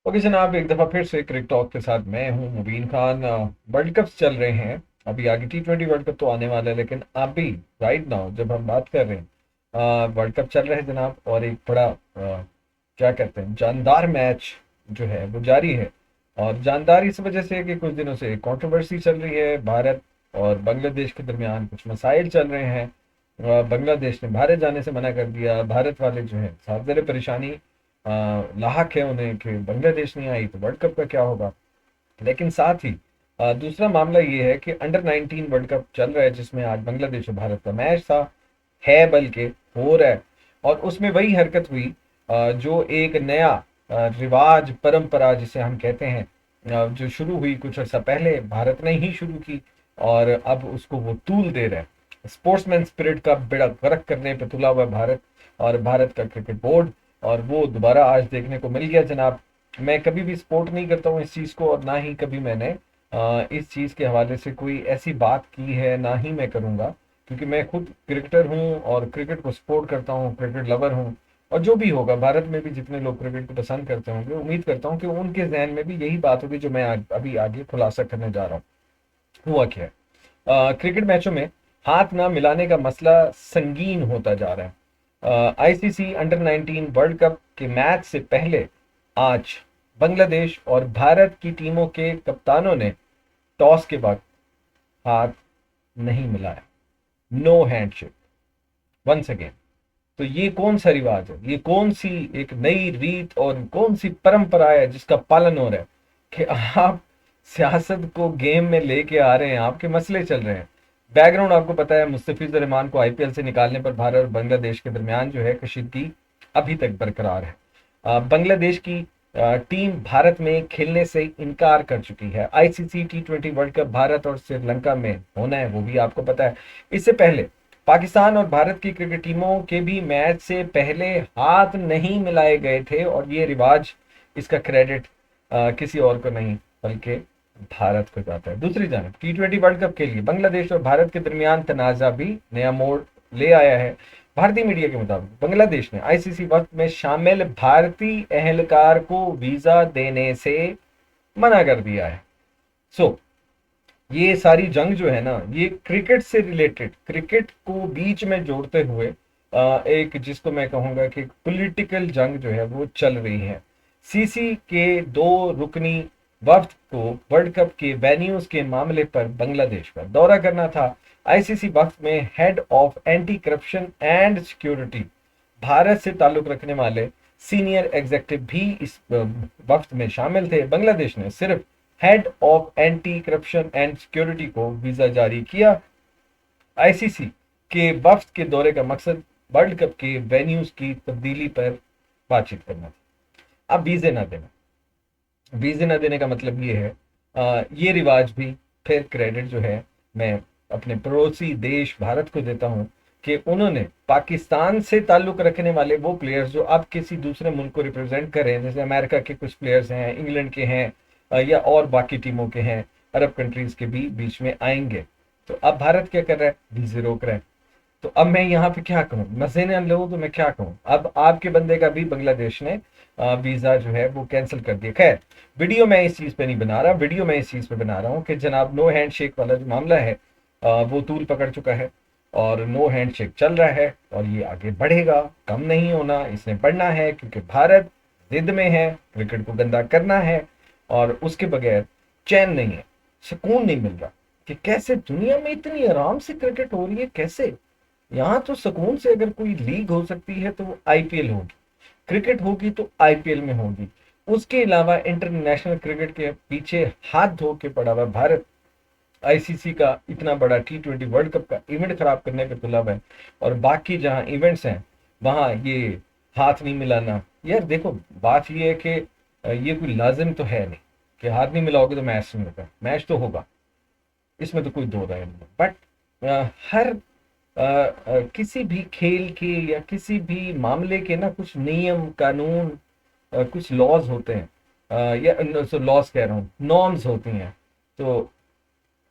Okay जनाब, एक दफ़ा फिर से क्रिक टॉक के साथ मैं हूं मुबीन खान। वर्ल्ड कप्स चल रहे हैं। अभी आगे T20 वर्ल्ड कप तो आने वाला है, लेकिन अभी राइट नाउ जब हम बात कर रहे हैं वर्ल्ड कप चल रहे हैं जनाब। और एक बड़ा क्या कहते हैं, जानदार मैच जो है वो जारी है। और जानदार इस वजह से कि कुछ दिनों से कंट्रोवर्सी चल रही है। भारत और बांग्लादेश के दरमियान कुछ मसाइल चल रहे हैं। बांग्लादेश ने भारत जाने से मना कर दिया। भारत वाले जो है साथ ज़रा परेशानी लाहक है उन्हें कि बांग्लादेश नहीं आई तो वर्ल्ड कप का क्या होगा। लेकिन साथ ही दूसरा मामला ये है कि अंडर 19 वर्ल्ड कप चल रहा है, जिसमें आज बांग्लादेश और भारत का मैच था, है बल्कि हो रहा है। और उसमें वही हरकत हुई जो एक नया रिवाज परंपरा जिसे हम कहते हैं, जो शुरू हुई कुछ अर्सा पहले, भारत ने ही शुरू की। और अब उसको वो तूल दे रहा है। स्पोर्ट्समैन स्पिरिट का बेड़ा गर्क करने पे तुला हुआ है भारत और भारत का क्रिकेट बोर्ड। और वो दोबारा आज देखने को मिल गया जनाब। मैं कभी भी सपोर्ट नहीं करता हूँ इस चीज़ को, और ना ही कभी मैंने इस चीज़ के हवाले से कोई ऐसी बात की है, ना ही मैं करूँगा। क्योंकि मैं खुद क्रिकेटर हूँ और क्रिकेट को सपोर्ट करता हूँ, क्रिकेट लवर हूँ। और जो भी होगा, भारत में भी जितने लोग क्रिकेट को पसंद करते होंगे, उम्मीद करता हूँ कि उनके जहन में भी यही बात होगी जो मैं अभी आगे खुलासा करने जा रहा हूँ। हुआ क्या है, क्रिकेट मैचों में हाथ ना मिलाने का मसला संगीन होता जा रहा है। आईसीसी अंडर 19 वर्ल्ड कप के मैच से पहले आज बांग्लादेश और भारत की टीमों के कप्तानों ने टॉस के वक्त हाथ नहीं मिलाया। No handshake once again. तो ये कौन सा रिवाज है, ये कौन सी एक नई रीत और कौन सी परंपरा है जिसका पालन हो रहा है कि आप सियासत को गेम में लेके आ रहे हैं, आपके मसले चल रहे हैं। बैकग्राउंड आपको पता है, मुस्तफिजुर रहमान को आईपीएल से निकालने पर भारत और बांग्लादेश के दरमियान जो है कशीदगी अभी तक बरकरार है। बांग्लादेश की टीम भारत में खेलने से इनकार कर चुकी है। ICC T20 world cup Bharat और श्रीलंका में होना है, वो भी आपको पता है। इससे पहले पाकिस्तान और भारत की क्रिकेट टीमों के भी मैच से पहले हाथ नहीं मिलाए गए थे, और ये रिवाज, इसका क्रेडिट किसी और को नहीं बल्कि भारत को जाता है। दूसरी जानब T20 वर्ल्ड कप के लिए बांग्लादेश और भारत के दरमियान तनाजा भी नया मोड़ ले आया है। भारतीय मीडिया के मुताबिक बांग्लादेश ने आईसीसी वक्त में शामिल भारतीय एहलकार को वीजा देने से मना कर दिया है। सो ये सारी जंग जो है ना, ये क्रिकेट से रिलेटेड, क्रिकेट को बीच में जोड़ते हुए एक जिसको मैं कहूंगा कि पॉलिटिकल जंग जो है वो चल रही है। सीसी के दो रुकनी वफ्द को वर्ल्ड कप के वेन्यूज के मामले पर बांग्लादेश का दौरा करना था। आईसीसी वक्त में head of anti corruption and security Bharat से ताल्लुक रखने वाले सीनियर एग्जीक्यूटिव भी इस वक्त में शामिल थे। बांग्लादेश ने सिर्फ head of anti corruption and security को वीजा जारी किया। आईसीसी के वफ्द के दौरे का मकसद वर्ल्ड कप के वेन्यूज की तब्दीली पर बातचीत करना था। अब वीजे ना देना, वीजे ना देने का मतलब ये है, ये रिवाज भी फिर क्रेडिट जो है मैं अपने पड़ोसी देश भारत को देता हूं कि उन्होंने पाकिस्तान से ताल्लुक रखने वाले वो प्लेयर्स जो अब किसी दूसरे मुल्क को रिप्रेजेंट कर रहे हैं, जैसे अमेरिका के कुछ प्लेयर्स हैं, इंग्लैंड के हैं, या और बाकी टीमों के हैं, अरब कंट्रीज के भी बीच में आएंगे। तो अब भारत क्या कर रहा है, वीजे रोक रहा है। तो अब मैं यहाँ पे क्या कहूँ, मजे न लो तो मैं क्या कहूँ। अब आपके बंदे का भी बांग्लादेश ने वीजा जो है वो कैंसिल कर दिया। खैर, वीडियो मैं इस चीज पे नहीं बना रहा, वीडियो मैं इस चीज पे बना रहा हूँ कि जनाब नो हैंड शेक वाला जो मामला है वो तूल पकड़ चुका है, और नो हैंड शेक चल रहा है, और ये आगे बढ़ेगा, कम नहीं होना, इसने बढ़ना है, क्योंकि भारत जिद में है, क्रिकेट को गंदा करना है, और उसके बगैर चैन नहीं है, सुकून नहीं मिल रहा कि कैसे दुनिया में इतनी आराम से क्रिकेट हो रही है। कैसे यहाँ तो सुकून से अगर कोई लीग हो सकती है तो वो आईपीएल होगी, क्रिकेट होगी तो आईपीएल में होगी। उसके अलावा इंटरनेशनल क्रिकेट के पीछे हाथ धो के पड़ा हुआ भारत आईसीसी का इतना बड़ा T20 वर्ल्ड कप का इवेंट खराब करने पे तुला हुआ है। और बाकी जहां इवेंट्स हैं वहां ये हाथ नहीं मिलाना। यार देखो, बात ये है कि ये कोई लाजिम तो है नहीं कि हाथ नहीं मिलाओगे तो मैच नहीं होगा, मैच तो होगा, इसमें तो कोई दो राय नहीं। बट हर किसी भी खेल के या किसी भी मामले के ना कुछ नियम कानून, कुछ लॉज होते हैं, या लॉज कह रहा हूँ, नॉर्म्स होती हैं। तो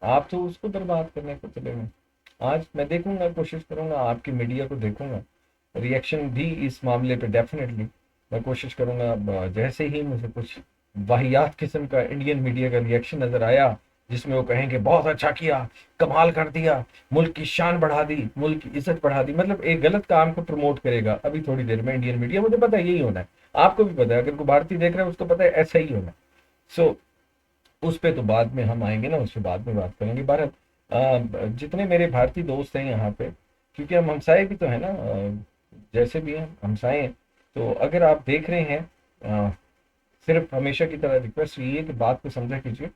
आप तो उसको बर्बाद करने को चले गए। आज मैं देखूंगा, कोशिश करूंगा, आपकी मीडिया को देखूंगा, रिएक्शन भी इस मामले पे डेफिनेटली मैं कोशिश करूंगा। जैसे ही मुझे कुछ वाहियात किस्म का इंडियन मीडिया का रिएक्शन नजर आया, जिसमें वो कहेंगे बहुत अच्छा किया, कमाल कर दिया, मुल्क की शान बढ़ा दी, मुल्क की इज्जत बढ़ा दी, मतलब एक गलत काम को प्रमोट करेगा अभी थोड़ी देर में इंडियन मीडिया। मुझे पता है यही होना है, आपको भी पता है, अगर कोई भारतीय देख रहा है उसको पता है ऐसा ही होना है। सो उस पे तो बाद में हम आएंगे ना, उस पे बाद में बात करेंगे। भारत, जितने मेरे भारतीय दोस्त हैं यहाँ पे, क्योंकि हम हमसाए भी तो है ना, जैसे भी हैं हमसाए हैं, तो अगर आप देख रहे हैं, अ, सिर्फ हमेशा की तरह रिक्वेस्ट यही है कि बात को समझा कीजिए।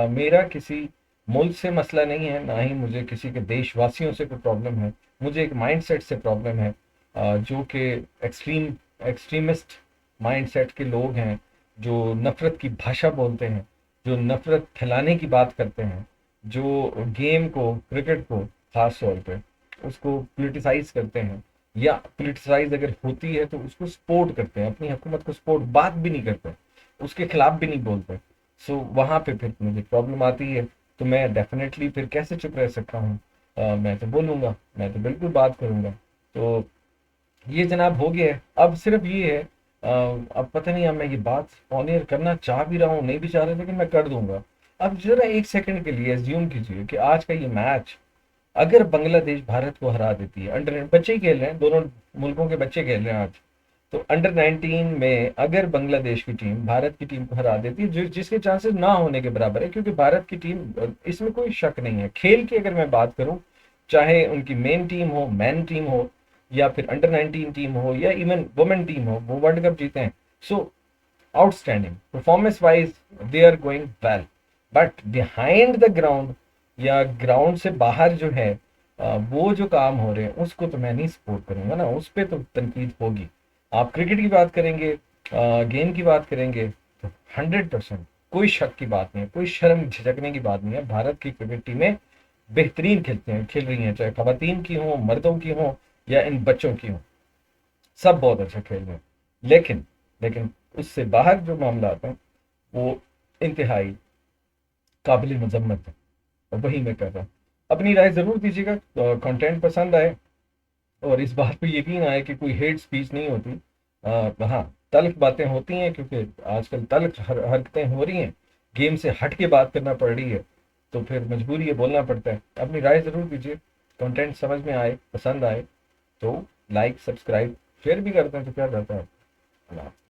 मेरा किसी मुल्क से मसला नहीं है, ना ही मुझे किसी के देशवासियों से कोई प्रॉब्लम है। मुझे एक माइंडसेट से प्रॉब्लम है, जो कि एक्सट्रीमिस्ट माइंडसेट के लोग हैं, जो नफरत की भाषा बोलते हैं, जो नफरत फैलाने की बात करते हैं, जो गेम को, क्रिकेट को खास तौर पे उसको पोलिटिसाइज करते हैं, या पोलिटिसाइज अगर होती है तो उसको सपोर्ट करते हैं, अपनी हुकूमत को सपोर्ट, बात भी नहीं करते, उसके खिलाफ भी नहीं बोलते। सो वहाँ पे फिर मुझे प्रॉब्लम आती है। तो मैं डेफिनेटली फिर कैसे चुप रह सकता हूँ? मैं तो बोलूँगा, मैं तो बिल्कुल बात करूँगा। तो ये जनाब हो गया है। अब सिर्फ ये है, अब पता नहीं, अब मैं ये बात ऑन एयर करना चाह भी रहा हूँ, नहीं भी चाह रहा, लेकिन मैं कर दूंगा। अब जरा एक सेकंड के लिए एज्यूम कीजिए कि आज का ये मैच अगर बांग्लादेश भारत को हरा देती है, अंडर बच्चे ही खेल रहे हैं, दोनों मुल्कों के बच्चे खेल रहे हैं आज, तो अंडर 19 में अगर बांग्लादेश की टीम भारत की टीम को हरा देती है, जिसके चांसेस ना होने के बराबर है, क्योंकि भारत की टीम, इसमें कोई शक नहीं है, खेल की अगर मैं बात करूं, चाहे उनकी मेन टीम हो, मैन टीम हो, या फिर अंडर 19 टीम हो, या इवन वुमेन टीम हो, वो वर्ल्ड कप जीते हैं। So outstanding performance wise they are going well, but behind the ground या ग्राउंड से बाहर जो है, वो जो काम हो रहे हैं उसको तो मैं नहीं सपोर्ट करूंगा ना, उस पर तो तनकीद होगी। आप क्रिकेट की बात करेंगे, गेम की बात करेंगे, तो 100% कोई शक की बात नहीं है, कोई शर्म झिझकने की बात नहीं है, भारत की क्रिकेट टीमें बेहतरीन खेलते हैं, खेल रही हैं, चाहे खवातीन की हो, मर्दों की हो, या इन बच्चों की हो, सब बहुत अच्छा खेल रहे हैं। लेकिन लेकिन उससे बाहर जो मामला आता है वो इंतहाई काबिल मजम्मत है, और वही मैं कर रहा हूँ। अपनी राय ज़रूर दीजिएगा, कंटेंट पसंद आए, और इस बात पे यकीन आए कि कोई हेट स्पीच नहीं होती। हाँ, तल्ख बातें होती हैं, क्योंकि आजकल तल्ख हरकतें हो रही हैं, गेम से हट के बात करना पड़ रही है, तो फिर मजबूरी है, बोलना पड़ता है। अपनी राय ज़रूर दीजिए, कंटेंट समझ में आए, पसंद आए तो लाइक, सब्सक्राइब, शेयर भी करते हैं तो क्या जाता है। अल्लाह।